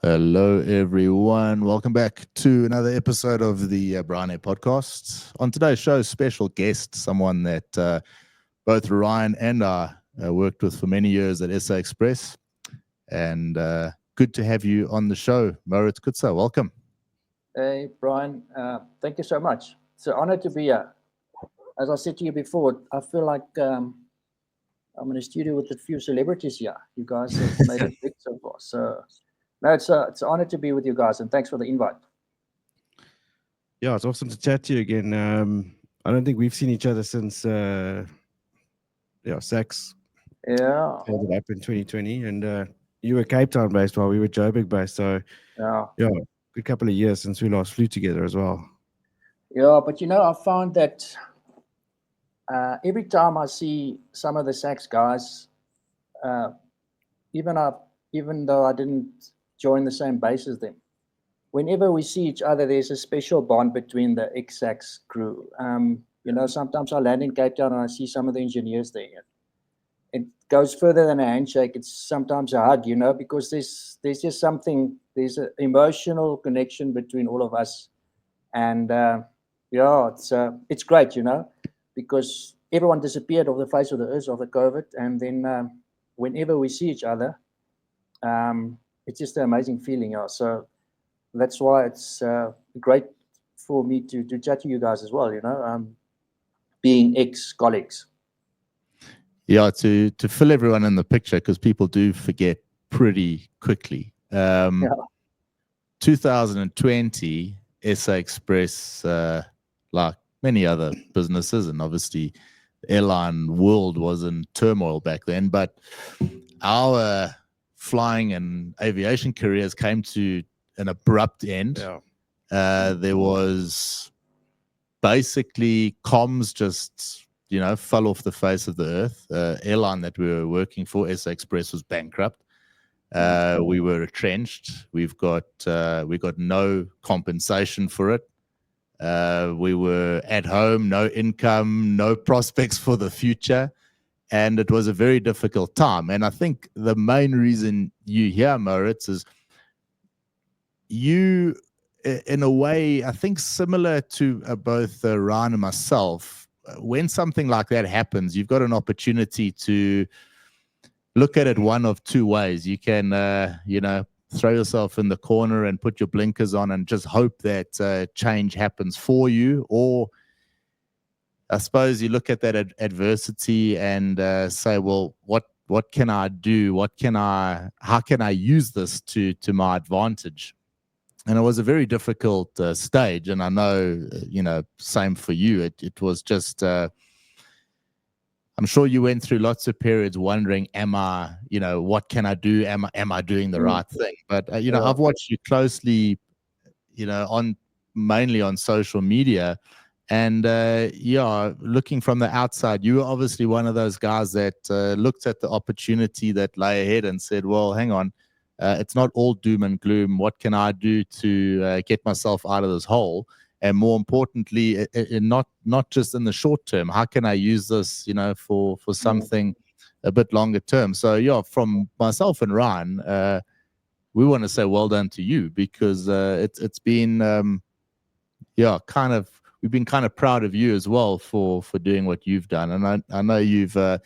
Hello, everyone. Welcome back to another episode of the Brian A podcast. On today's show, special guest, someone that both Ryan and I worked with for many years at SA Express. And good to have you on the show, Mauritz Coetzer. Welcome. Hey, Brian, thank you so much. It's an honor to be here. As I said to you before, I feel like I'm in a studio with a few celebrities here. You guys have made it big so far. So, no, it's an honor to be with you guys, and thanks for the invite. Yeah, it's awesome to chat to you again. I don't think we've seen each other since Sax Yeah, started up in 2020, and you were Cape Town based while we were Joburg based. So yeah, yeah, good couple of years since we last flew together as well. yeah. But I found that every time I see some of the sax guys, uh, even I, even though I didn't join the same base as them, whenever we see each other, there's a special bond between the ex-sax crew. Sometimes I land in Cape Town and I see some of the engineers there. It goes further than a handshake. It's sometimes a hug, because there's just something. There's an emotional connection between all of us, and it's great, because everyone disappeared off the face of the earth of the COVID, and then whenever we see each other, it's just an amazing feeling. Yeah. So that's why it's great for me to chat to you guys as well. Being ex-colleagues. Yeah, to fill everyone in the picture, because people do forget pretty quickly. Yeah. 2020, SA Express, like many other businesses, and obviously the airline world was in turmoil back then, but our flying and aviation careers came to an abrupt end. Yeah. There was basically comms just fell off the face of the earth. Airline that we were working for, SA Express, was bankrupt. We were retrenched. We got no compensation for it. We were at home, no income, no prospects for the future, and it was a very difficult time. And I think the main reason you hear, Mauritz, is you, in a way, I think similar to both Ryan and myself. When something like that happens, you've got an opportunity to look at it one of two ways. You can, throw yourself in the corner and put your blinkers on and just hope that change happens for you. Or I suppose you look at that adversity and say, well, what can I do? How can I use this to my advantage? And it was a very difficult stage. And I know, same for you. It was just, I'm sure you went through lots of periods wondering, what can I do? Am I doing the right thing? But, Yeah. I've watched you closely, mainly on social media. And looking from the outside, you were obviously one of those guys that looked at the opportunity that lay ahead and said, well, hang on, it's not all doom and gloom. What can I do to get myself out of this hole? And more importantly, not just in the short term, how can I use this, for something a bit longer term? So yeah, from myself and Ryan, we want to say well done to you, because it's been kind of, we've been kind of proud of you as well for doing what you've done. And I know you've had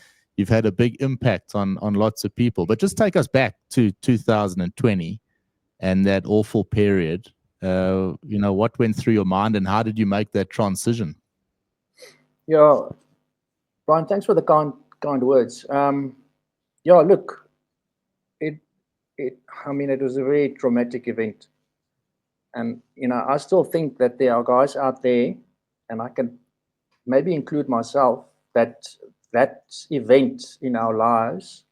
a big impact on lots of people. But just take us back to 2020 and that awful period. What went through your mind and how did you make that transition? Yeah, Brian, thanks for the kind words. Look, it it it was a very traumatic event, and I still think that there are guys out there, and I can maybe include myself, that event in our lives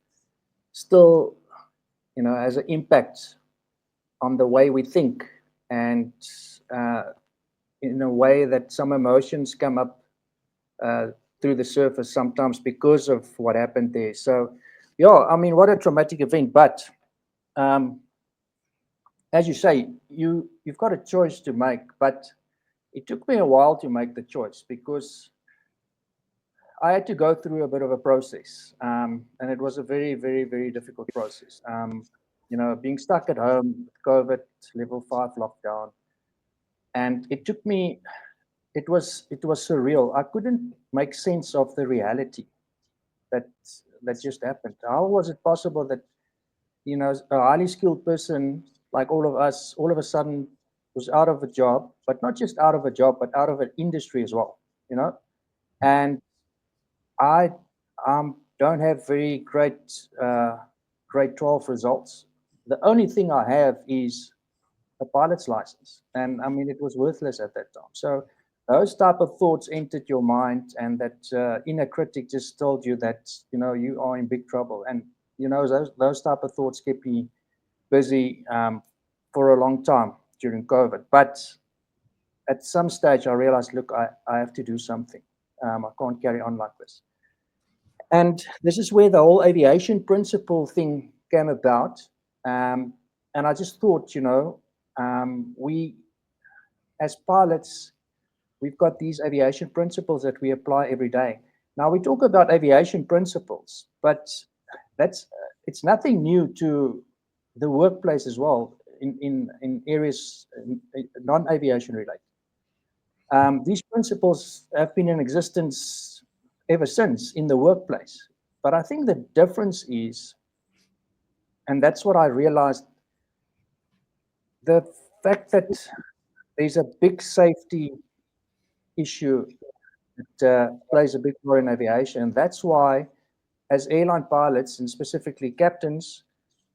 still has an impact on the way we think, and uh, in a way that some emotions come up uh, through the surface sometimes because of what happened there. So, yeah, what a traumatic event. But um, as you say, you've got a choice to make. But it took me a while to make the choice because I had to go through a bit of a process, and it was a very, very, very difficult process. being stuck at home, COVID, level 5 lockdown. And it took me, it was surreal. I couldn't make sense of the reality that just happened. How was it possible that, a highly skilled person like all of us, all of a sudden was out of a job, but not just out of a job, but out of an industry as well, And I don't have very great grade 12 results. The only thing I have is a pilot's license. And I mean, it was worthless at that time. So those type of thoughts entered your mind, and that inner critic just told you that, you are in big trouble. And, those type of thoughts kept me busy for a long time during COVID. But at some stage, I realized, look, I have to do something. I can't carry on like this. And this is where the whole aviation principle thing came about. And I just thought, we, as pilots, we've got these aviation principles that we apply every day. Now, we talk about aviation principles, but it's nothing new to the workplace as well in areas non-aviation related. These principles have been in existence ever since in the workplace. But I think the difference is, and that's what I realized, the fact that there's a big safety issue that plays a big role in aviation. And that's why, as airline pilots and specifically captains,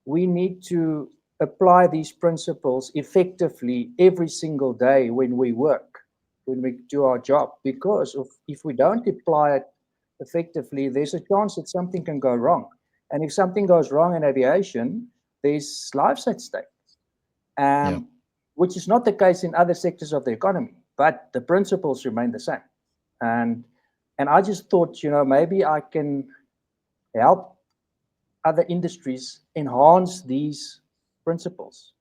we need to apply these principles effectively every single day when we work, when we do our job. Because if we don't apply it effectively, there's a chance that something can go wrong. And if something goes wrong in aviation, there's lives at stake, which is not the case in other sectors of the economy, but the principles remain the same. And I just thought, maybe I can help other industries enhance these principles,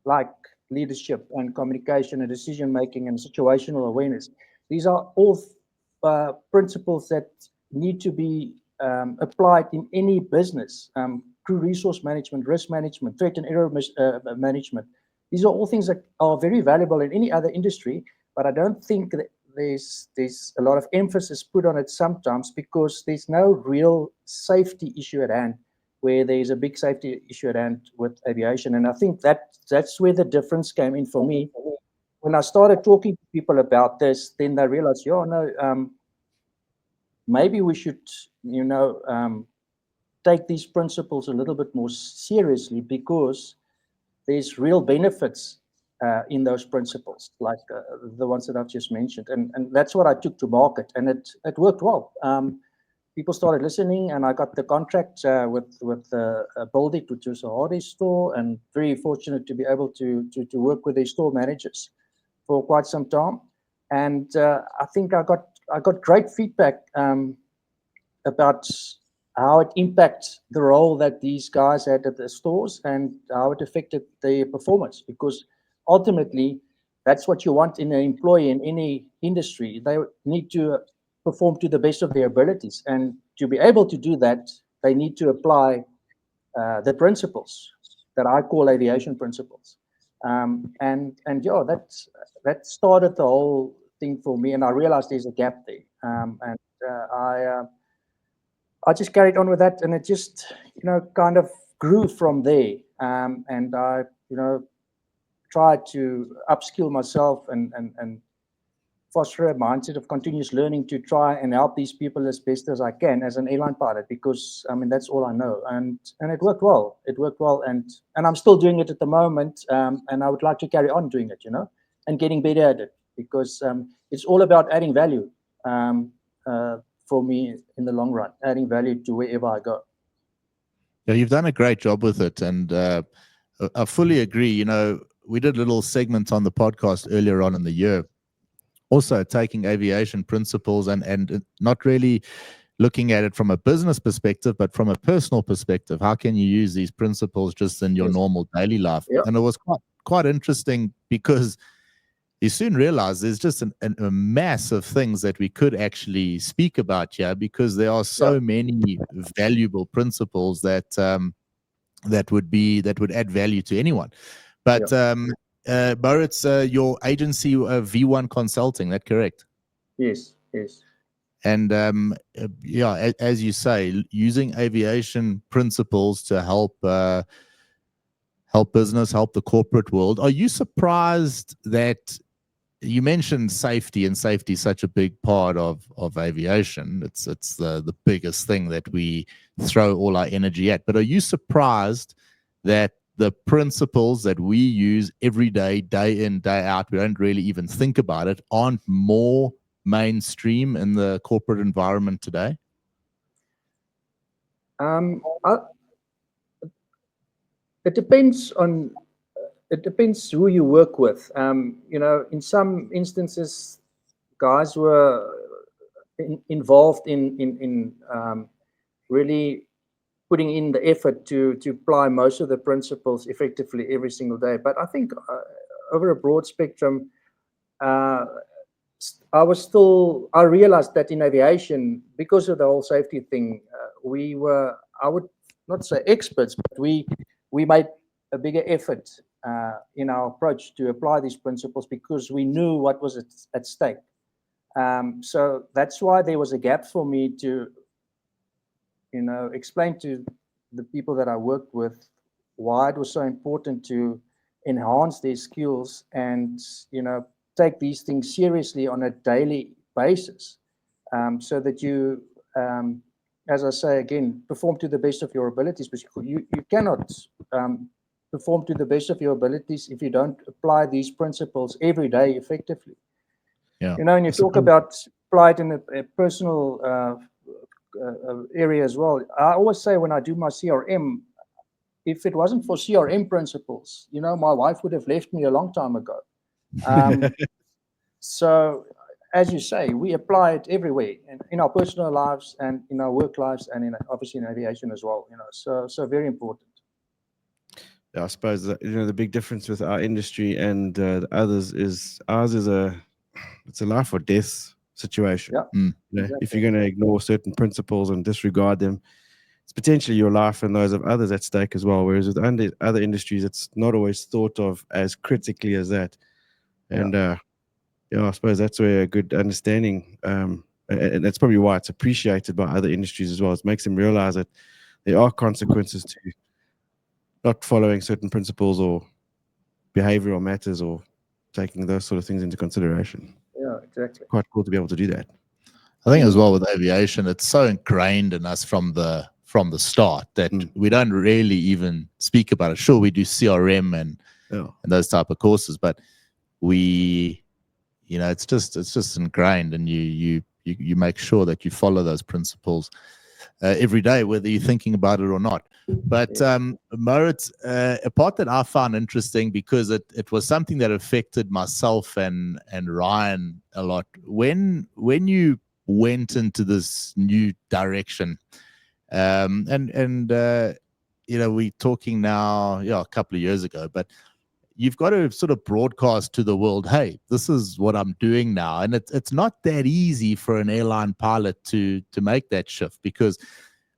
like leadership and communication and decision-making and situational awareness. These are all principles that need to be applied in any business, crew resource management, risk management, threat and error management. These are all things that are very valuable in any other industry, but I don't think that there's a lot of emphasis put on it sometimes because there's no real safety issue at hand, where there's a big safety issue at hand with aviation. And I think that's where the difference came in for me. When I started talking to people about this, then they realized, maybe we should, take these principles a little bit more seriously, because there's real benefits in those principles, like the ones that I've just mentioned. And that's what I took to market, and it worked well. People started listening, and I got the contract with Buildit, which was a Hardy store, and very fortunate to be able to work with their store managers for quite some time. And I think I got great feedback about how it impacts the role that these guys had at the stores and how it affected their performance. Because ultimately, that's what you want in an employee in any industry. They need to perform to the best of their abilities. And to be able to do that, they need to apply the principles that I call aviation principles. That started the whole thing for me. And I realized there's a gap there. I just carried on with that, and it just, kind of grew from there. And I, tried to upskill myself and foster a mindset of continuous learning to try and help these people as best as I can as an airline pilot, because that's all I know. And it worked well. It worked well, and I'm still doing it at the moment. And I would like to carry on doing it, and getting better at it, because it's all about adding value. For me, in the long run, adding value to wherever I go. Yeah, you've done a great job with it, and I fully agree. We did a little segment on the podcast earlier on in the year, also taking aviation principles and not really looking at it from a business perspective, but from a personal perspective. How can you use these principles just in your normal daily life? Yeah. And it was quite interesting, because you soon realize there's just a mass of things that we could actually speak about here, because there are so many valuable principles that that would add value to anyone. But Mauritz, your agency V1 Consulting, that correct? Yes, yes. And yeah, as you say, using aviation principles to help business, help the corporate world. Are you surprised that you mentioned safety, and safety is such a big part of aviation? It's the biggest thing that we throw all our energy at. But are you surprised that the principles that we use every day, day in, day out, we don't really even think about it, aren't more mainstream in the corporate environment today? It depends who you work with. In some instances, guys were involved in really putting in the effort to apply most of the principles effectively every single day. But I think over a broad spectrum, I realized that in aviation, because of the whole safety thing, we were, I would not say experts, but we made a bigger effort in our approach to apply these principles because we knew what was at stake. So that's why there was a gap for me to, explain to the people that I worked with why it was so important to enhance their skills and, take these things seriously on a daily basis, so that you, as I say again, perform to the best of your abilities. But you cannot perform to the best of your abilities if you don't apply these principles every day effectively. Yeah. And you talk about apply it in a personal area as well. I always say when I do my CRM, if it wasn't for CRM principles, my wife would have left me a long time ago. So, as you say, we apply it everywhere, in our personal lives and in our work lives, and obviously in aviation as well. So very important. I suppose that, the big difference with our industry and the others is ours is it's a life or death situation. Yeah. Exactly. If you're going to ignore certain principles and disregard them, it's potentially your life and those of others at stake as well. Whereas with other industries, it's not always thought of as critically as that. And I suppose that's where a good understanding, and that's probably why it's appreciated by other industries as well. It makes them realize that there are consequences to not following certain principles or behavioral matters or taking those sort of things into consideration. Yeah, exactly. Quite cool to be able to do that. I think as well with aviation, it's so ingrained in us from the start that we don't really even speak about it. Sure, we do CRM and those type of courses, but we, it's just ingrained, and you make sure that you follow those principles every day, whether you're thinking about it or not. But Mauritz, a part that I found interesting, because it was something that affected myself and Ryan a lot, when you went into this new direction, we're talking now, a couple of years ago, but you've got to sort of broadcast to the world, hey, this is what I'm doing now. And it's not that easy for an airline pilot to make that shift, because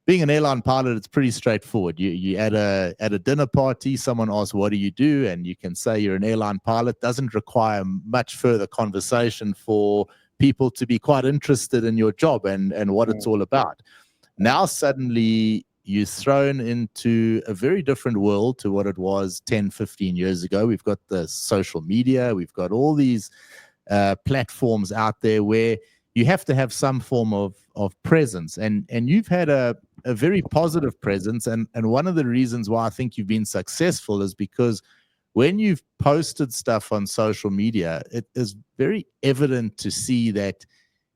being an airline pilot, it's pretty straightforward. You at a dinner party, someone asks, what do you do? And you can say you're an airline pilot. Doesn't require much further conversation for people to be quite interested in your job and what it's all about. Now suddenly you're thrown into a very different world to what it was 10, 15 years ago. We've got the social media. We've got all these platforms out there where you have to have some form of presence. And you've had a very positive presence. And one of the reasons why I think you've been successful is because when you've posted stuff on social media, it is very evident to see that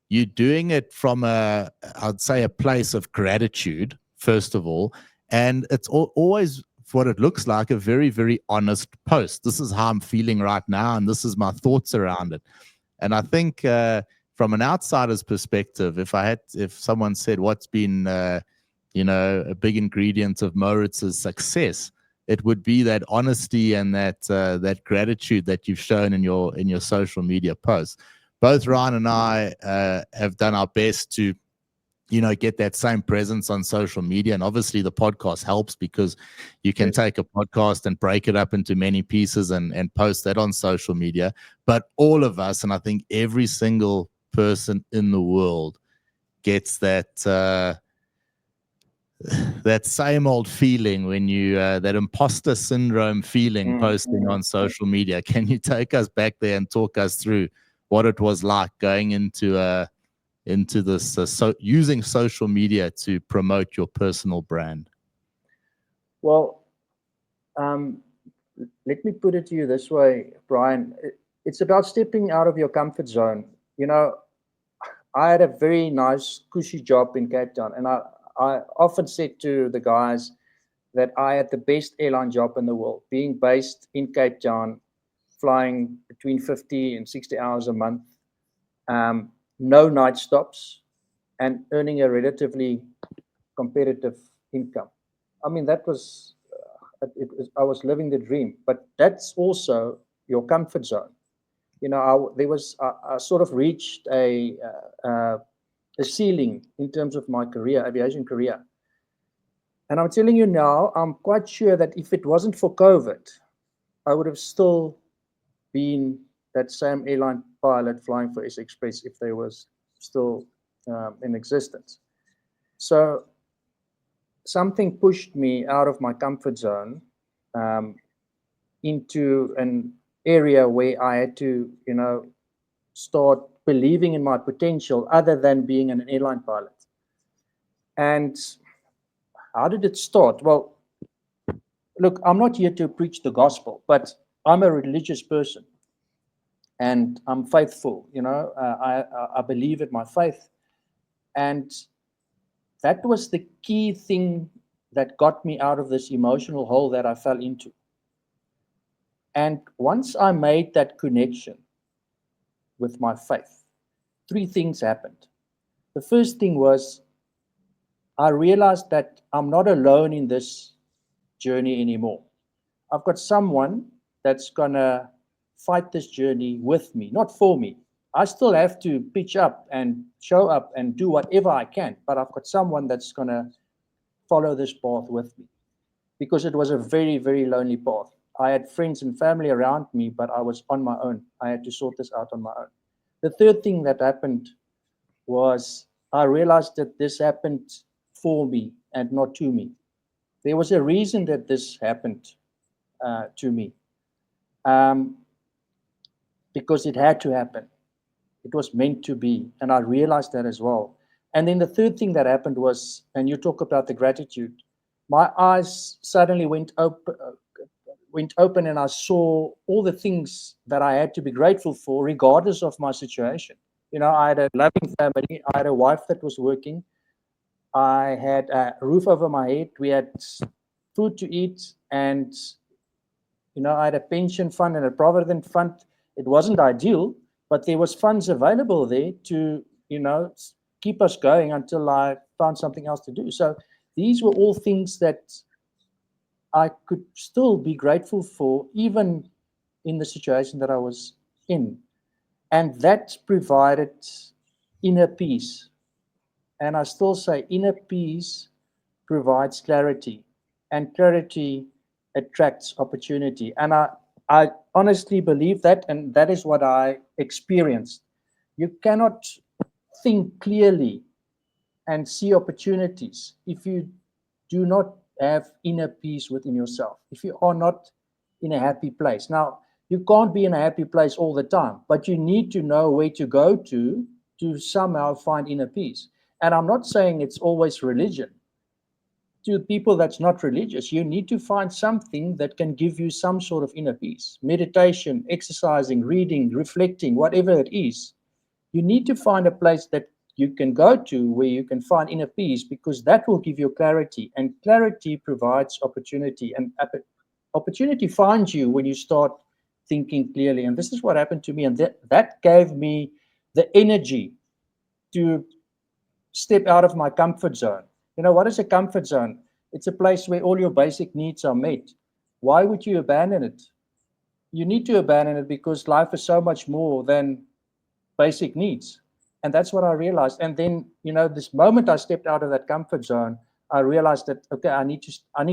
you're doing it from I'd say a place of gratitude, first of all. And it's always what it looks like, a very, very honest post. This is how I'm feeling right now, and this is my thoughts around it. And I think from an outsider's perspective, if someone said what's been a big ingredient of Mauritz's success, it would be that honesty and that gratitude that you've shown in your social media posts. Both Ryan and I have done our best to get that same presence on social media. And obviously the podcast helps because you can take a podcast and break it up into many pieces and post that on social media. But all of us, and I think every single person in the world, gets that that same old feeling when you that imposter syndrome feeling posting on social media. Can you take us back there and talk us through what it was like going into this using social media to promote your personal brand? Well, let me put it to you this way, Brian. It's about stepping out of your comfort zone. I had a very nice, cushy job in Cape Town, and I often said to the guys that I had the best airline job in the world, being based in Cape Town, flying between 50 and 60 hours a month, no night stops, and earning a relatively competitive income. I mean, that was, I was living the dream, but that's also your comfort zone. I sort of reached a ceiling in terms of my career, aviation career. And I'm telling you now, I'm quite sure that if it wasn't for COVID, I would have still been that same airline pilot flying for S Express if they was still in existence. So something pushed me out of my comfort zone into an area where I had to, start believing in my potential other than being an airline pilot. And how did it start? Well, look, I'm not here to preach the gospel, but I'm a religious person and I'm faithful. I believe in my faith. And that was the key thing that got me out of this emotional hole that I fell into. And once I made that connection with my faith, 3 things happened. The first thing was I realized that I'm not alone in this journey anymore. I've got someone that's going to fight this journey with me, not for me. I still have to pitch up and show up and do whatever I can, but I've got someone that's going to follow this path with me, because it was a very, very lonely path. I had friends and family around me, but I was on my own. I had to sort this out on my own. The third thing that happened was I realized that this happened for me and not to me. There was a reason that this happened to me, because it had to happen. It was meant to be, and I realized that as well. And then the third thing that happened was, and you talk about the gratitude, my eyes suddenly went open and I saw all the things that I had to be grateful for, regardless of my situation. I had a loving family. I had a wife that was working. I had a roof over my head. We had food to eat, and I had a pension fund and a provident fund. It wasn't ideal, but there was funds available there to keep us going until I found something else to do. So these were all things that I could still be grateful for, even in the situation that I was in. And that provided inner peace. And I still say inner peace provides clarity, and clarity attracts opportunity. And I honestly believe that, and that is what I experienced. You cannot think clearly and see opportunities if you do not have inner peace within yourself, if you are not in a happy place. Now, you can't be in a happy place all the time, but you need to know where to go to somehow find inner peace. And I'm not saying it's always religion. To people that's not religious, you need to find something that can give you some sort of inner peace. Meditation, exercising, reading, reflecting, whatever it is. You need to find a place that you can go to where you can find inner peace, because that will give you clarity, and clarity provides opportunity, and opportunity finds you when you start thinking clearly. And this is what happened to me, and that gave me the energy to step out of my comfort zone. What is a comfort zone? It's a place where all your basic needs are met. Why would you abandon it? You need to abandon it because life is so much more than basic needs. And that's what I realized. And then, this moment I stepped out of that comfort zone, I realized that, okay, I need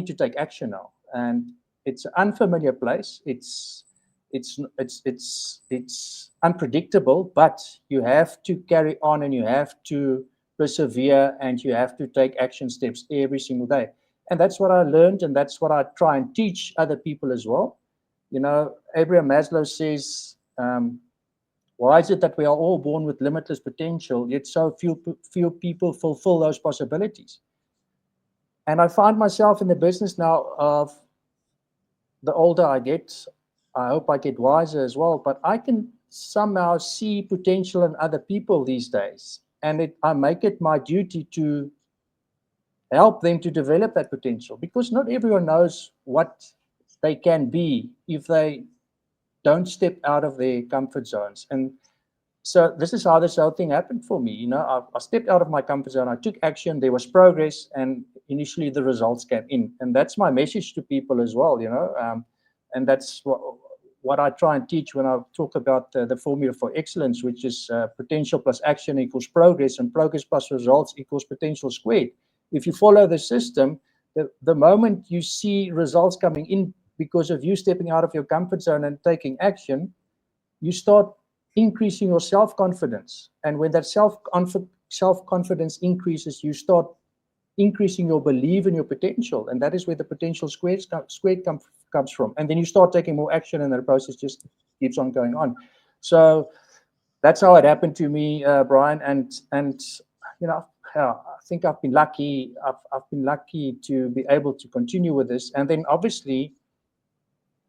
to take action now. And it's an unfamiliar place. It's unpredictable, but you have to carry on and you have to persevere and you have to take action steps every single day. And that's what I learned, and that's what I try and teach other people as well. Abraham Maslow says, why is it that we are all born with limitless potential, yet so few people fulfill those possibilities? And I find myself in the business now of, the older I get, I hope I get wiser as well, but I can somehow see potential in other people these days. And I make it my duty to help them to develop that potential, because not everyone knows what they can be if they don't step out of their comfort zones. And so this is how this whole thing happened for me. I stepped out of my comfort zone, I took action, there was progress, and initially the results came in. And that's my message to people as well, and that's what I try and teach when I talk about the formula for excellence, which is potential plus action equals progress, and progress plus results equals potential squared. If you follow the system, the moment you see results coming in because of you stepping out of your comfort zone and taking action, you start increasing your self-confidence. And when that self-confidence increases, you start increasing your belief in your potential. And that is where the potential squared comes from. And then you start taking more action, and the process just keeps on going on. So that's how it happened to me, Brian. And I think I've been lucky. I've been lucky to be able to continue with this. And then obviously,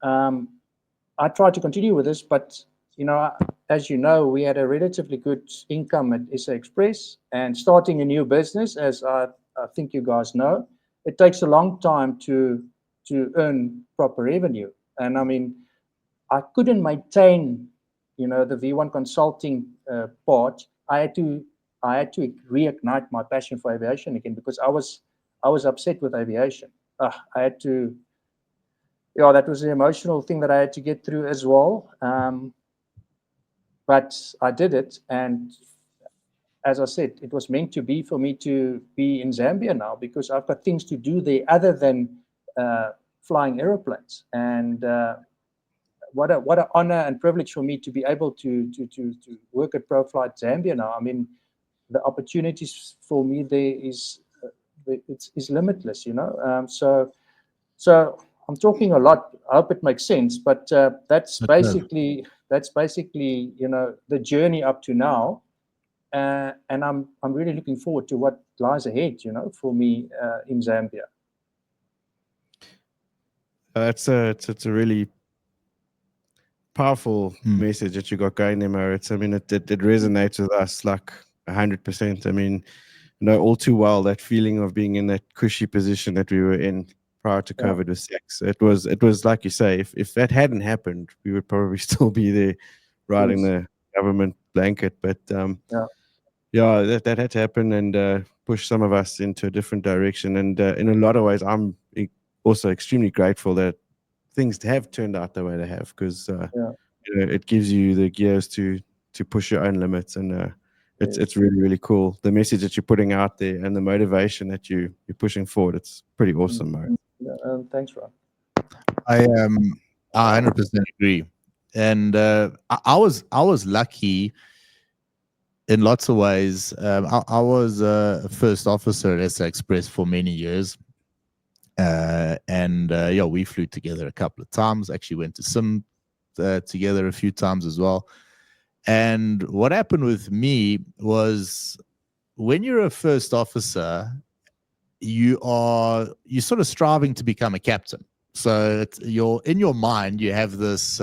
I tried to continue with this, but as you know, we had a relatively good income at SA Express, and starting a new business, as I think you guys know, it takes a long time to earn proper revenue. And I mean, I couldn't maintain, the V1 consulting part. I had to reignite my passion for aviation again, because I was upset with aviation. I had to. That was an emotional thing that I had to get through as well. But I did it, and as I said, it was meant to be for me to be in Zambia now, because I've got things to do there other than flying aeroplanes. And what an honor and privilege for me to be able to work at Proflight Zambia now. I mean, the opportunities for me there is limitless, So I'm talking a lot. I hope it makes sense, but that's basically the journey up to now, and I'm really looking forward to what lies ahead, for me in Zambia. It's a really powerful message that you got going there, Mauritz. I mean, it resonates with us like 100%. I mean, all too well that feeling of being in that cushy position that we were in prior to COVID with sex. It was like you say, if that hadn't happened, we would probably still be there riding the government blanket. But that had to happen and push some of us into a different direction. And in a lot of ways, I'm also extremely grateful that things have turned out the way they have, because it gives you the gears to push your own limits. And it's really, really cool. The message that you're putting out there and the motivation that you're pushing forward, it's pretty awesome, Mauritz. Thanks, Ron. I 100% agree. And I was lucky in lots of ways. I was a first officer at SA Express for many years. We flew together a couple of times. Actually went to sim together a few times as well. And what happened with me was, when you're a first officer, you're sort of striving to become a captain. So in your mind, you have this,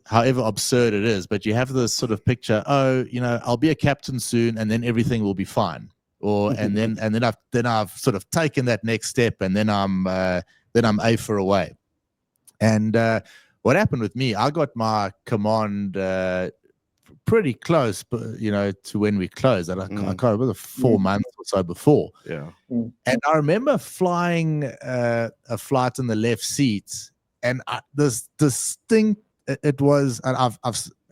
however absurd it is, but you have this sort of picture, I'll be a captain soon, and then everything will be fine. And then I've sort of taken that next step, and then I'm A for away. And what happened with me, I got my command pretty close, to when we closed. I can't remember, 4 months or so before. Yeah. And I remember flying a flight in the left seat, and this distinct it was, and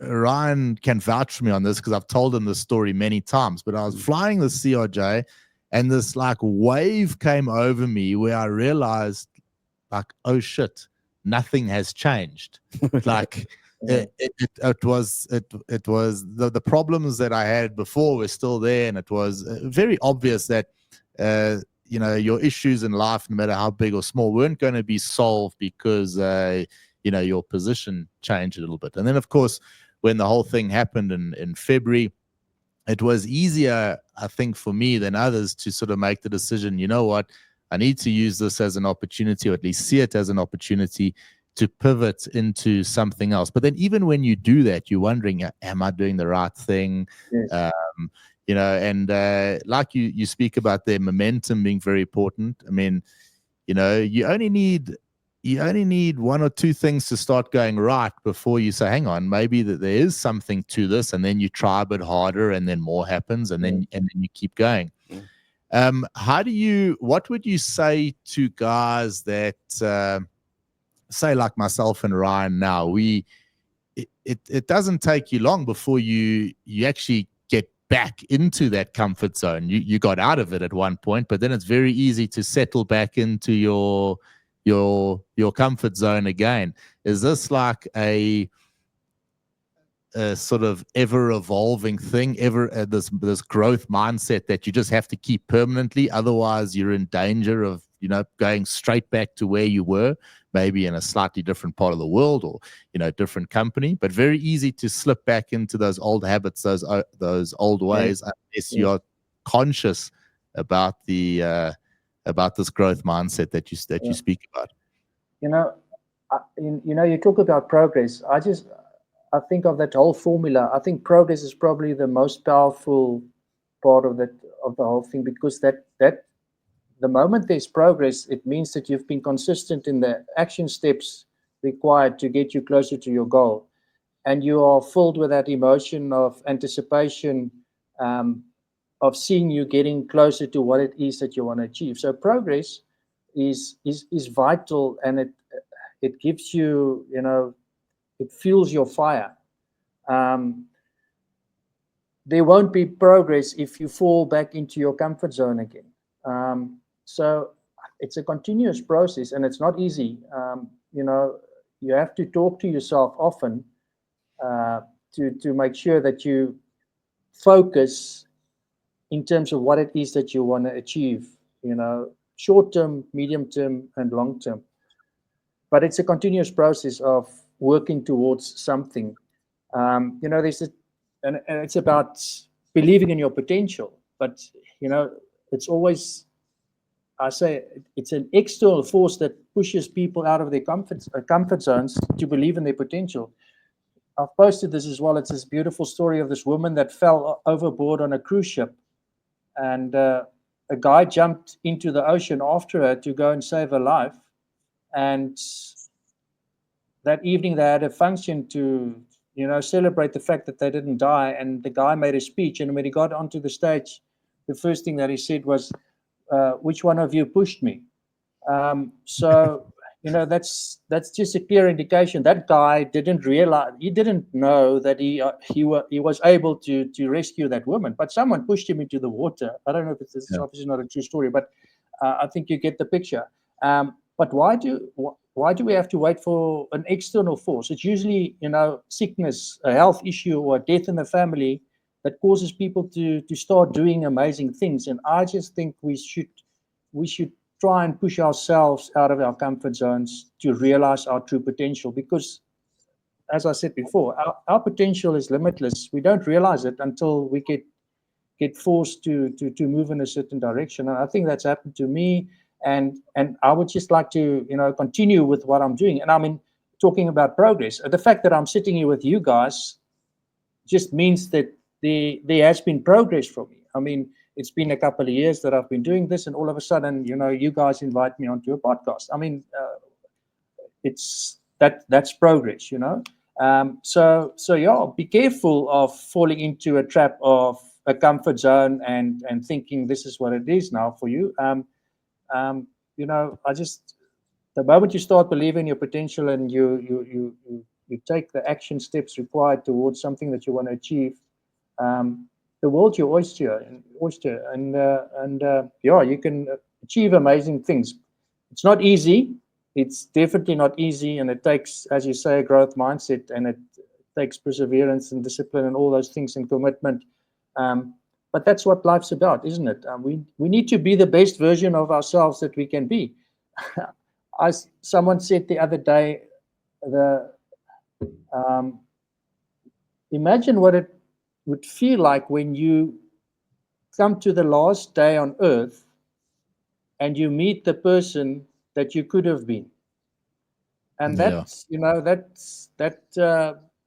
Ryan can vouch for me on this because I've told him this story many times, but I was flying the CRJ and this like wave came over me where I realized like, oh shit, nothing has changed. Like it was the problems that I had before were still there, and it was very obvious that you know, your issues in life, no matter how big or small, weren't going to be solved because you know, your position changed a little bit. And then of course, when the whole thing happened in February, it was easier, I think, for me than others to sort of make the decision, you know what, I need to use this as an opportunity, or at least see it as an opportunity to pivot into something else. But then even when you do that, you're wondering, am I doing the right thing? Yes. You know, and like you speak about their momentum being very important. I mean, you know, you only need one or two things to start going right before you say, hang on, maybe that there is something to this, and then you try a bit harder and then more happens, and then you keep going. What would you say to guys that say like myself and Ryan now, it doesn't take you long before you actually get back into that comfort zone. You got out of it at one point, but then it's very easy to settle back into your comfort zone again. Is this like a sort of ever evolving thing, this growth mindset that you just have to keep permanently? Otherwise you're in danger of, you know, going straight back to where you were, maybe in a slightly different part of the world, or, you know, different company, but very easy to slip back into those old habits, those old ways, unless you're conscious about about this growth mindset that you speak about. You know, you talk about progress. I think of that whole formula. I think progress is probably the most powerful part of the whole thing, because that the moment there's progress, it means that you've been consistent in the action steps required to get you closer to your goal, and you are filled with that emotion of anticipation, of seeing you getting closer to what it is that you want to achieve. So progress is vital, and it gives you, you know, it fuels your fire. There won't be progress if you fall back into your comfort zone again. So it's a continuous process, and it's not easy. You know, you have to talk to yourself often to make sure that you focus in terms of what it is that you want to achieve, you know, short term, medium term, and long term. But it's a continuous process of working towards something. You know, and it's about believing in your potential. But, you know, it's always, I say, it's an external force that pushes people out of their comfort zones to believe in their potential. I've posted this as well. It's this beautiful story of this woman that fell overboard on a cruise ship, and a guy jumped into the ocean after her to go and save her life. And that evening they had a function to, you know, celebrate the fact that they didn't die. And the guy made a speech, and when he got onto the stage, the first thing that he said was, which one of you pushed me? So, you know, that's just a clear indication that guy didn't realize, he didn't know that he was able to rescue that woman, but someone pushed him into the water. I don't know if it's obviously not a true story, but I think you get the picture. But why do we have to wait for an external force? It's usually, you know, sickness, a health issue, or a death in the family that causes people to start doing amazing things. And I just think we should try and push ourselves out of our comfort zones to realize our true potential, because, as I said before, our potential is limitless. We don't realize it until we get forced to move in a certain direction. And I think that's happened to me. And I would just like to, you know, continue with what I'm doing. And I mean, talking about progress, the fact that I'm sitting here with you guys just means that there has been progress for me. I mean, it's been a couple of years that I've been doing this, and all of a sudden, you know, you guys invite me onto a podcast. I mean, that's progress, you know. So yeah, be careful of falling into a trap of a comfort zone and thinking this is what it is now for you. You know, the moment you start believing your potential and you you take the action steps required towards something that you want to achieve, the world's your oyster, and yeah, you can achieve amazing things. It's not easy. It's definitely not easy, and it takes, as you say, a growth mindset, and it takes perseverance and discipline and all those things and commitment. But that's what life's about, isn't it? We need to be the best version of ourselves that we can be. As someone said the other day, imagine what it would feel like when you come to the last day on earth and you meet the person that you could have been. And that's,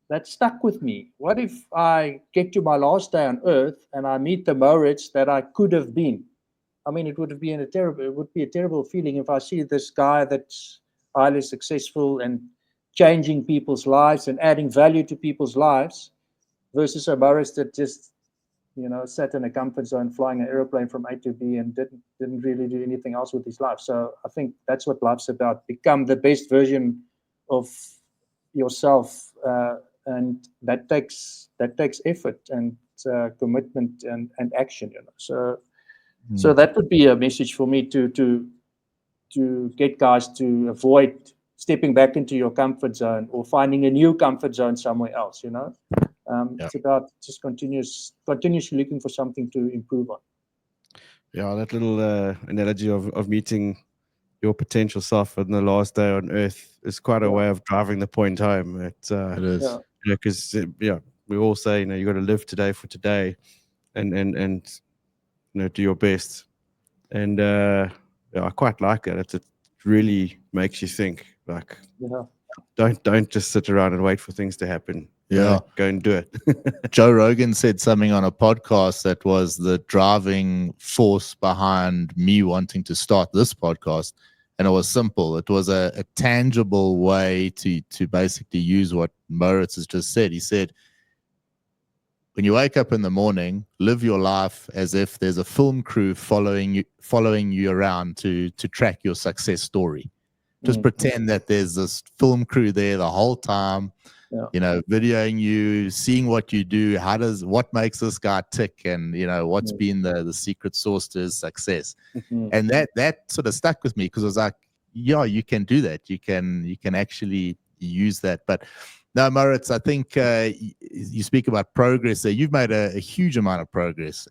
that stuck with me. What if I get to my last day on earth and I meet the Mauritz that I could have been? I mean, it would be a terrible feeling if I see this guy that's highly successful and changing people's lives and adding value to people's lives, versus a Mauritz that just, sat in a comfort zone flying an airplane from A to B and didn't really do anything else with his life. So I think that's what life's about. Become the best version of yourself, and that takes effort and commitment and action. So that would be a message for me to get guys to avoid stepping back into your comfort zone or finding a new comfort zone somewhere else. It's about just continuously looking for something to improve on. Yeah, that little analogy of meeting your potential self on the last day on Earth is quite a way of driving the point home. It is. Because we all say, you got to live today for today, and do your best. And I quite like that. It really makes you think. Like, don't just sit around and wait for things to happen. Yeah, go and do it. Joe Rogan said something on a podcast that was the driving force behind me wanting to start this podcast, and it was simple. It was a tangible way to basically use what Mauritz has just said. He said, when you wake up in the morning, live your life as if there's a film crew following you around to track your success story. Just pretend that there's this film crew there the whole time, videoing you, seeing what you do, what makes this guy tick, and what's been the secret sauce to his success. And that sort of stuck with me, because I was like, yeah, you can do that. You can actually use that. But no, Mauritz, I think you speak about progress there. You've made a huge amount of progress,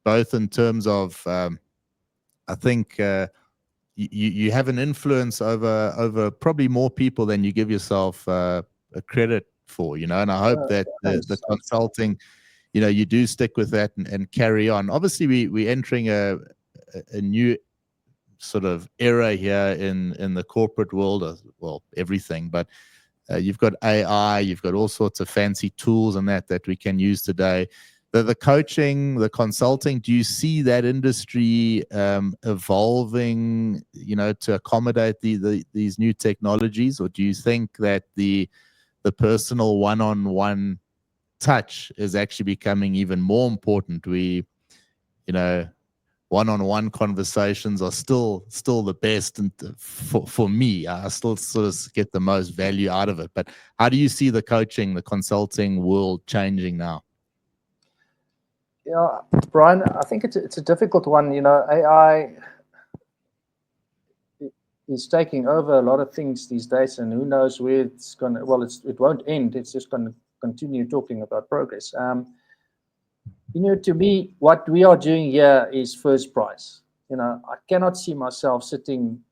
both in terms of, I think, you have an influence over probably more people than you give yourself a credit for, and I hope that the consulting, you do stick with that and carry on. Obviously, we're entering a new sort of era here in the corporate world, well, everything, but you've got AI, you've got all sorts of fancy tools and that we can use today. The coaching, the consulting, do you see that industry evolving, to accommodate these new technologies? Or do you think that the personal one-on-one touch is actually becoming even more important? One-on-one conversations are still the best, and for me, I still sort of get the most value out of it. But how do you see the coaching, the consulting world changing now? Yeah, Brian, I think it's a difficult one. AI is taking over a lot of things these days, and who knows where it's going to, well, it won't end. It's just going to continue talking about progress. To me, what we are doing here is first prize. I cannot see myself sitting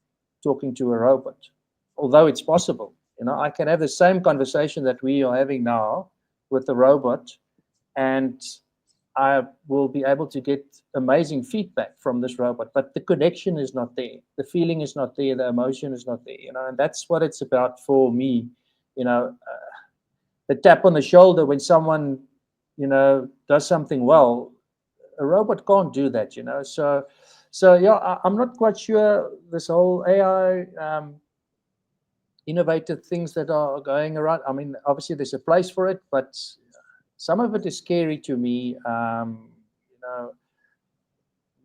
talking to a robot, although it's possible. I can have the same conversation that we are having now with the robot, and I will be able to get amazing feedback from this robot, but the connection is not there. The feeling is not there. The emotion is not there, and that's what it's about for me. The tap on the shoulder when someone, does something well. A robot can't do that, So yeah, I'm not quite sure this whole AI innovative things that are going around. I mean, obviously there's a place for it, but some of it is scary to me.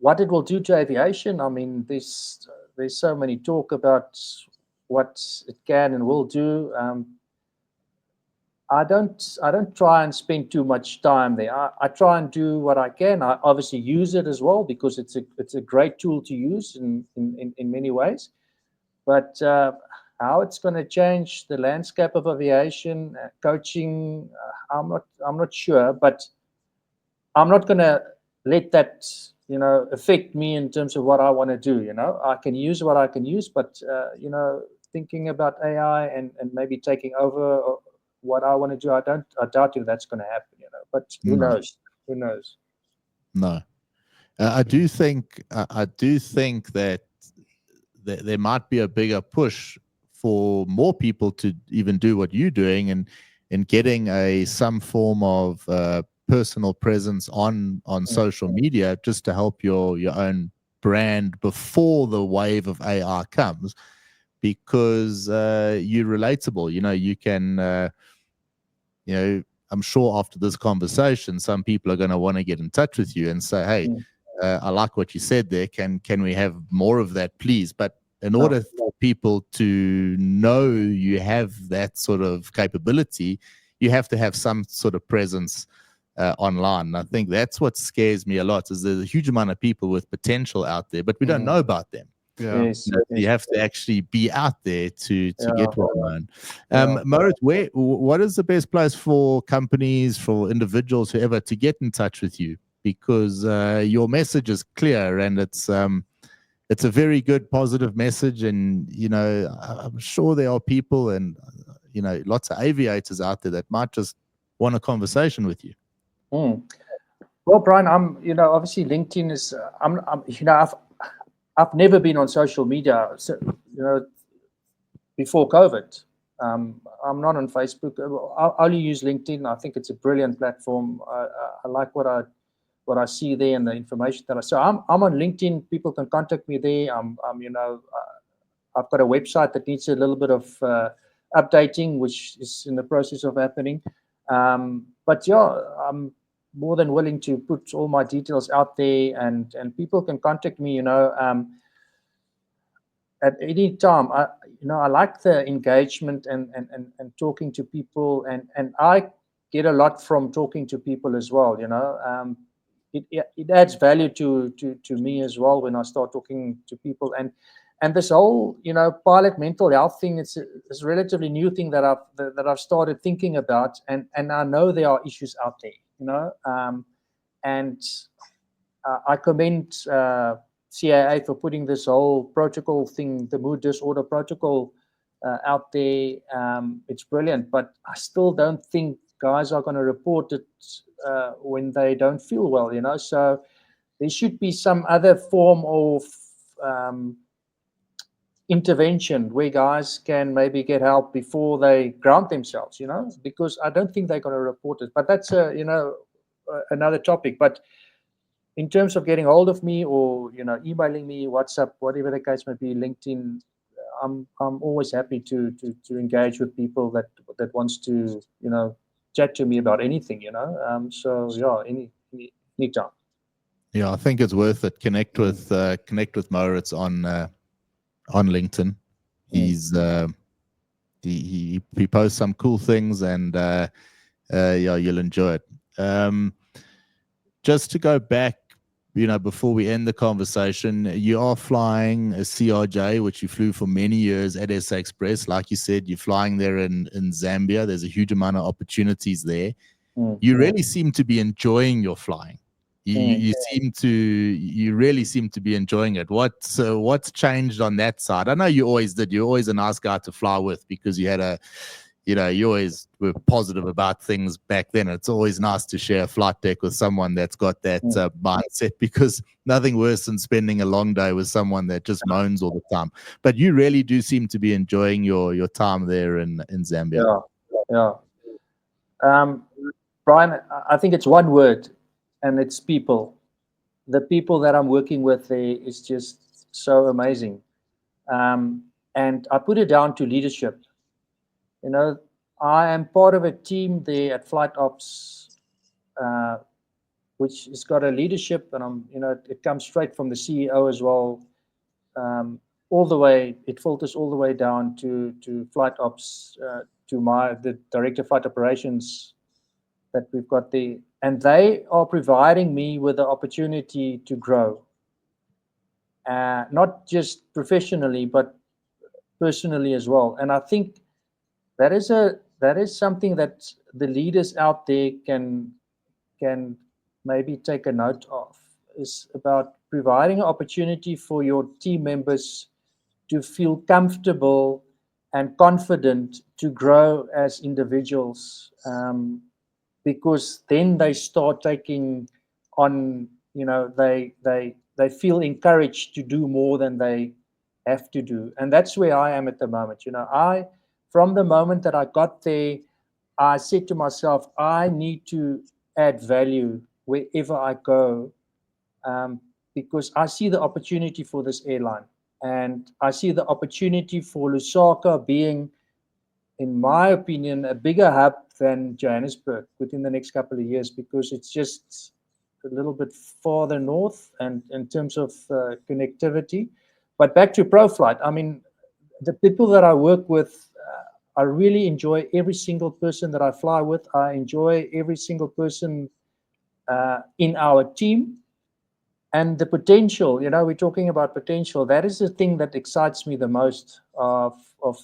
What it will do to aviation. I mean, there's so many talk about what it can and will do. I don't try and spend too much time there. I try and do what I can. I obviously use it as well because it's a great tool to use in many ways. But how it's going to change the landscape of aviation coaching, I'm not sure. But I'm not going to let that affect me in terms of what I want to do. I can use what I can use, but thinking about AI and maybe taking over what I want to do, I doubt if that's going to happen. But who knows? Who knows? No, I do think that there might be a bigger push for more people to even do what you're doing and getting some form of personal presence on social media, just to help your own brand before the wave of AI comes, because you're relatable. You can I'm sure after this conversation, some people are going to want to get in touch with you and say, hey, I like what you said there. Can we have more of that, please? But in order for people to know you have that sort of capability, you have to have some sort of presence online. And I think that's what scares me a lot, is there's a huge amount of people with potential out there, but we don't know about them. Yeah. Yes, You have to actually be out there to get well known. Yeah. Mauritz, what is the best place for companies, for individuals, whoever, to get in touch with you? Because your message is clear, and it's a very good, positive message. And I'm sure there are people and lots of aviators out there that might just want a conversation with you. Well, Brian, I'm obviously LinkedIn is I've never been on social media, so, before COVID. I'm not on Facebook. I only use LinkedIn. I think it's a brilliant platform. I like what I see there and the information that so I'm on LinkedIn. People can contact me there. I've got a website that needs a little bit of updating, which is in the process of happening. But yeah, I'm more than willing to put all my details out there, and people can contact me, at any time. I like the engagement and talking to people, and I get a lot from talking to people as well. It adds value to me as well when I start talking to people, and this whole pilot mental health thing, it's a relatively new thing that I've started thinking about, and I know there are issues out there, and I commend CAA for putting this whole protocol thing, the mood disorder protocol, out there. It's brilliant, but I still don't think guys are going to report it when they don't feel well, so there should be some other form of intervention where guys can maybe get help before they ground themselves, because I don't think they're going to report it. But that's another topic. But in terms of getting hold of me, or emailing me, WhatsApp, whatever the case may be, LinkedIn, I'm always happy to engage with people that wants to chat to me about anything, so yeah, any time. Yeah, I think it's worth it. Connect with Mauritz on LinkedIn. He's he posts some cool things, and yeah, you'll enjoy it. Just to go back, before we end the conversation, you are flying a CRJ, which you flew for many years at SA Express. Like you said, you're flying there in Zambia. There's a huge amount of opportunities there. You really seem to be enjoying your flying. You really seem to be enjoying it. What's changed on that side? I know you always did. You're always a nice guy to fly with, because you had you always were positive about things back then. It's always nice to share a flight deck with someone that's got that mindset, because nothing worse than spending a long day with someone that just moans all the time. But you really do seem to be enjoying your time there in Zambia. Yeah. Brian, I think it's one word, and it's people. The people that I'm working with there is just so amazing. And I put it down to leadership. I am part of a team there at Flight Ops, which has got a leadership, and it comes straight from the CEO as well. all the way, it filters all the way down to flight ops, to the director of flight operations that we've got there. And they are providing me with the opportunity to grow, not just professionally, but personally as well. And I think that is something that the leaders out there can maybe take a note of, is about providing an opportunity for your team members to feel comfortable and confident to grow as individuals, because then they start taking on, they feel encouraged to do more than they have to do. And that's where I am at the moment. From the moment that I got there, I said to myself, I need to add value wherever I go, because I see the opportunity for this airline. And I see the opportunity for Lusaka being, in my opinion, a bigger hub than Johannesburg within the next couple of years, because it's just a little bit farther north and in terms of connectivity. But back to Proflight, I mean, the people that I work with, I really enjoy every single person that I fly with. I enjoy every single person in our team. And the potential, we're talking about potential. That is the thing that excites me the most of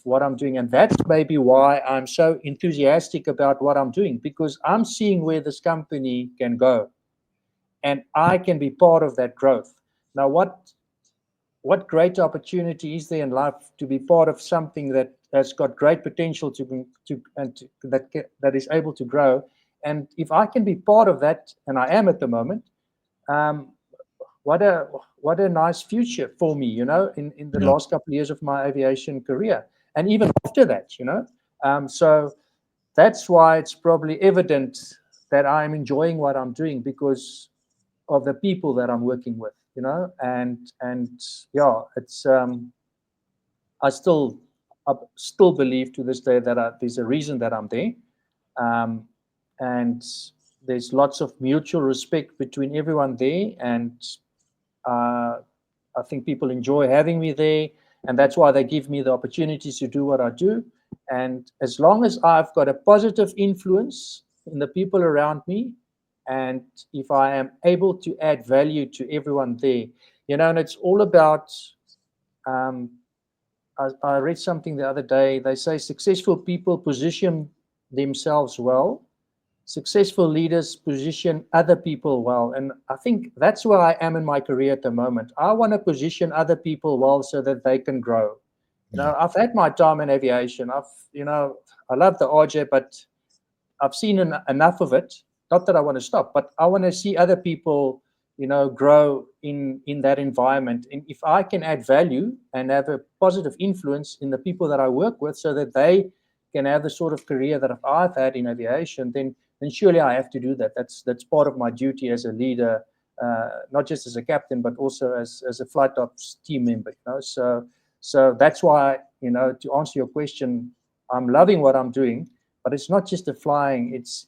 what I'm doing. And that's maybe why I'm so enthusiastic about what I'm doing, because I'm seeing where this company can go. And I can be part of that growth. Now, what great opportunity is there in life to be part of something that has got great potential that is able to grow? And if I can be part of that, and I am at the moment, what a nice future for me, in the last couple of years of my aviation career, and even after that, so that's why it's probably evident that I'm enjoying what I'm doing, because of the people that I'm working with, and yeah, it's I still believe to this day that there's a reason that I'm there, and there's lots of mutual respect between everyone there, and I think people enjoy having me there, and that's why they give me the opportunities to do what I do. And as long as I've got a positive influence in the people around me, and if I am able to add value to everyone there, and it's all about, I read something the other day. They say successful people position themselves well. Successful leaders position other people well. And I think that's where I am in my career at the moment. I want to position other people well so that they can grow. I've had my time in aviation. I love the RJ, but I've seen enough of it. Not that I want to stop, but I want to see other people, grow in that environment. And if I can add value and have a positive influence in the people that I work with so that they can have the sort of career that I've had in aviation, then surely I have to do that. That's part of my duty as a leader, not just as a captain, but also as a flight ops team member. So that's why, to answer your question, I'm loving what I'm doing, but it's not just the flying. It's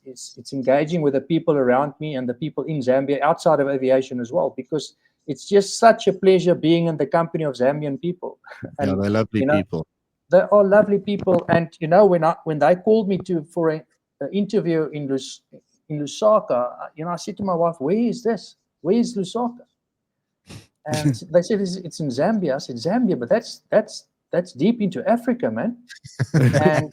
engaging with the people around me and the people in Zambia outside of aviation as well, because it's just such a pleasure being in the company of Zambian people. And, they're lovely people. They are lovely people. And when they called me for an interview in Lusaka, I said to my wife, "Where is this? Where is Lusaka?" And they said it's in Zambia. I said, "Zambia, but that's deep into Africa, man." And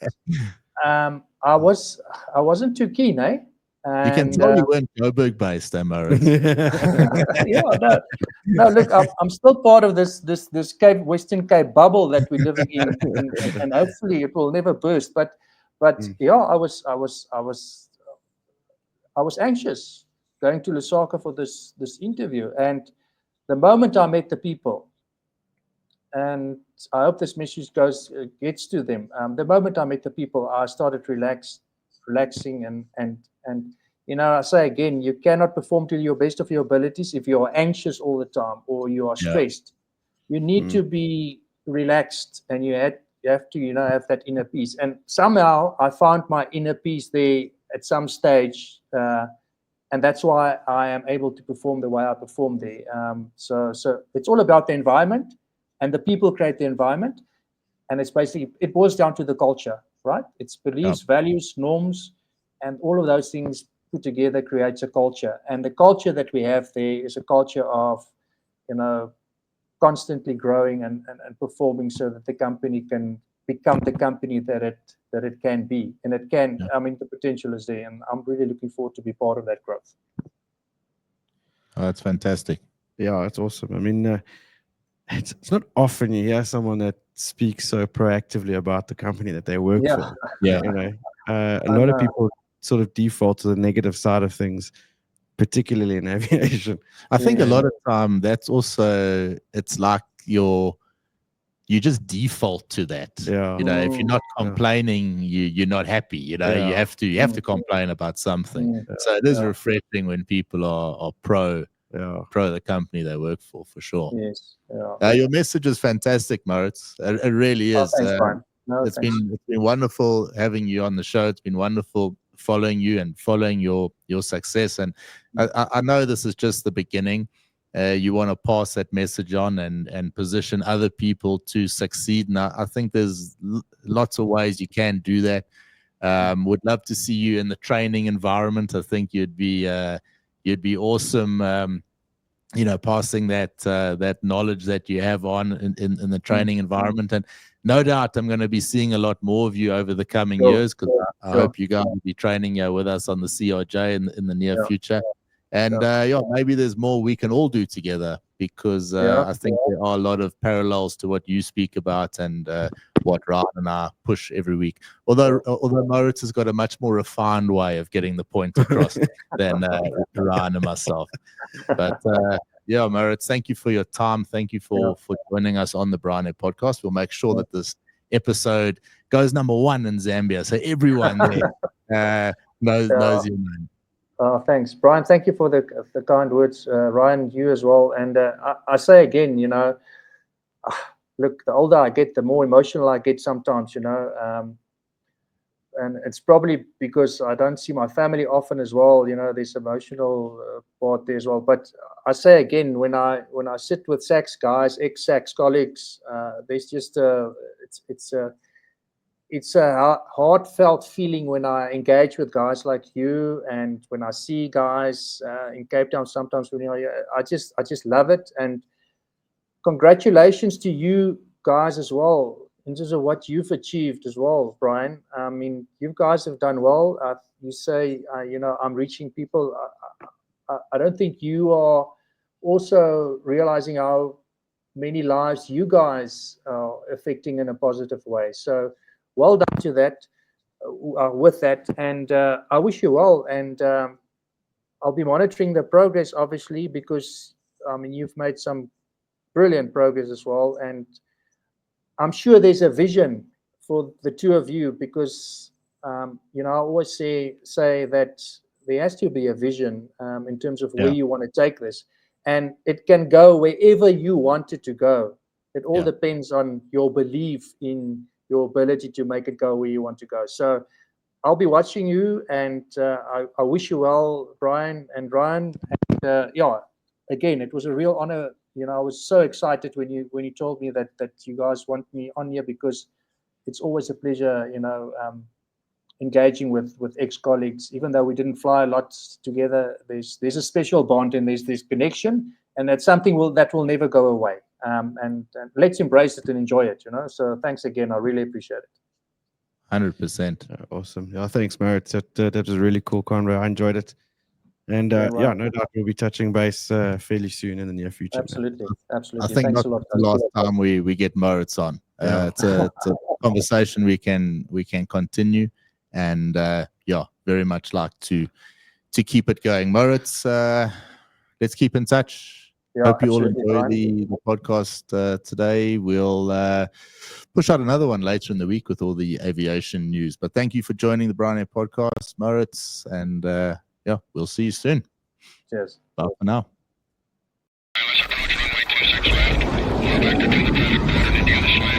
I wasn't too keen, eh? And, you can tell you weren't Joburg based, Mauritz. Yeah, no. Look, I'm still part of this Western Cape bubble that we're living in, and hopefully it will never burst. But yeah, I was anxious going to Lusaka for this interview, and the moment I met the people, and I hope this message gets to them. The moment I met the people, I started relaxing, and I say again, you cannot perform to your best of your abilities if you are anxious all the time or you are stressed. You need to be relaxed, and you have to have that inner peace. And somehow I found my inner peace there at some stage, and that's why I am able to perform the way I perform there. So it's all about the environment and the people create the environment. And it's basically, it boils down to the culture, right? It's beliefs, values, norms, and all of those things put together creates a culture. And the culture that we have there is a culture of, constantly growing and performing so that the company can become the company that it can be. And it can, the potential is there, and I'm really looking forward to be part of that growth. Oh, that's fantastic. Yeah, that's awesome. I mean, it's not often you hear someone that speaks so proactively about the company that they work for. Yeah. A lot of people sort of default to the negative side of things, particularly in aviation. I think a lot of time that's also, it's like you just default to that. Yeah. If you're not complaining, you're not happy. You have to complain about something. So it is refreshing when people are pro the company they work for sure. Yes. Your message is fantastic, Mauritz. It really is. Thanks, Brian. It's been wonderful having you on the show. It's been wonderful following you and following your success. And I know this is just the beginning. You want to pass that message on and position other people to succeed. And I think there's lots of ways you can do that. Would love to see you in the training environment. I think you'd be awesome. Passing that knowledge that you have on in the training environment. And no doubt I'm going to be seeing a lot more of you over the coming years, because I hope you guys will be training with us on the CRJ in the near future. And maybe there's more we can all do together, because I think there are a lot of parallels to what you speak about and what Ryan and I push every week. Although Mauritz has got a much more refined way of getting the point across than Ryan and myself. But Mauritz, thank you for your time. Thank you for joining us on the Brian podcast. We'll make sure that this episode goes #1 in Zambia, so everyone there knows your name. Thanks, Brian. Thank you for the kind words. Ryan, you as well. And I say again, look, the older I get, the more emotional I get sometimes, and it's probably because I don't see my family often as well. This emotional part there as well. But I say again, when I sit with SACS guys, ex-SACS colleagues, there's just it's a heartfelt feeling when I engage with guys like you, and when I see guys in Cape Town sometimes. I just love it, and congratulations to you guys as well in terms of what you've achieved as well, Brian. I mean, you guys have done well. You say, I'm reaching people. I don't think you are also realizing how many lives you guys are affecting in a positive way. So well done to that, with that. And I wish you well. And I'll be monitoring the progress, obviously, because, you've made some brilliant progress as well. And I'm sure there's a vision for the two of you, because, I always say that there has to be a vision in terms of where you want to take this. And it can go wherever you want it to go. It all depends on your belief in your ability to make it go where you want to go. So I'll be watching you, and I wish you well, Brian and Ryan. And again, it was a real honor. I was so excited when you told me that you guys want me on here, because it's always a pleasure, engaging with ex-colleagues. Even though we didn't fly a lot together, there's a special bond, and there's this connection, and that's something that will never go away. And let's embrace it and enjoy it. So thanks again. I really appreciate it. 100%. Awesome. Yeah, thanks, Mauritz. That was a really cool convo. I enjoyed it. And no doubt we'll be touching base fairly soon in the near future. Absolutely. I think Thanks not a lot. the last time we get Mauritz on. It's a conversation we can continue, and very much like to keep it going. Mauritz, let's keep in touch. Hope you all enjoy the podcast today. We'll push out another one later in the week with all the aviation news. But thank you for joining the Brian podcast, Mauritz, and we'll see you soon. Cheers. Bye for now. Back to